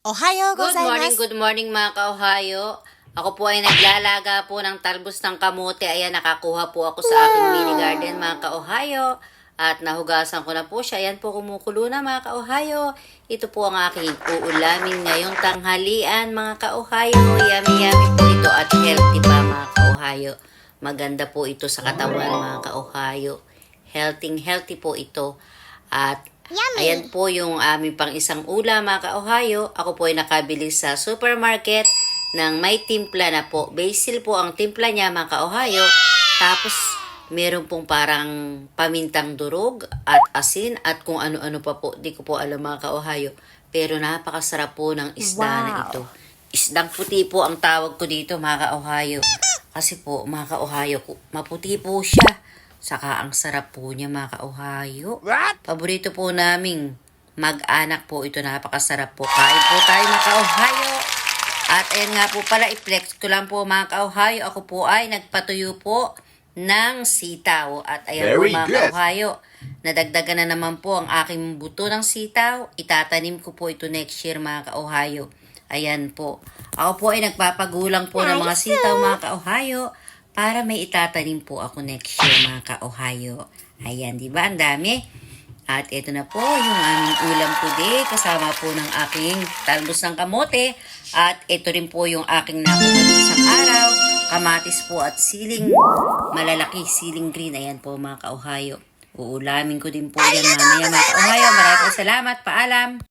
Ohayo gozaimasu. Good morning mga ka-Ohayo. Ako po ay naglalaga po ng talbos ng kamote. Ayan, nakakuha po ako sa aking mini garden mga ka-Ohayo. At nahugasan ko na po siya. Ayan po, kumukulo na mga ka-Ohayo. Ito po ang aking uulamin ngayong tanghalian mga ka-Ohayo. Yummy po ito at healthy pa mga ka-Ohayo. Maganda po ito sa katawan mga ka-Ohayo. Healthy po ito. At Yummy. ayan po yung aming pang isang ulam mga ka-Ohayo. Ako po ay nakabili sa supermarket ng may timpla na po. Basil po ang timpla niya mga ka-Ohayo. Tapos meron pong parang pamintang durog at asin at kung ano-ano pa po. Di ko po alam mga ka-Ohayo. Pero napakasarap po ng isda na ito. Isdang puti po ang tawag ko dito mga ka-Ohayo. Kasi po mga ka-Ohayo, maputi po siya. Saka ang sarap po niya mga ka-Ohayo. What? Paborito po naming mag-anak po ito. Napakasarap po. Kain po tayo mga ka-Ohayo. At ayan nga po pala, i-flex ko lang po mga ka-Ohayo. Ako po ay nagpatuyo po ng sitaw. At ayan po Very mga good. ka-Ohayo. Nadagdagan na naman po ang aking buto ng sitaw. Itatanim ko po ito next year mga ka-Ohayo. Ayan po. Ako po ay nagpapagulang po ng mga sitaw mga ka-Ohayo. Para may itatanim po ako next year mga ka-Ohayo. Ayan, di ba? Ang dami. At ito na po yung aming ulam today. Kasama po ng aking talbos ng kamote. At ito rin po yung aking nakuha ng isang araw. Kamatis po at siling malalaki, siling green. Ayan po mga ka-Ohayo. Uulamin ko din po yan mamaya mga ka-Ohayo. Maraming salamat. Paalam.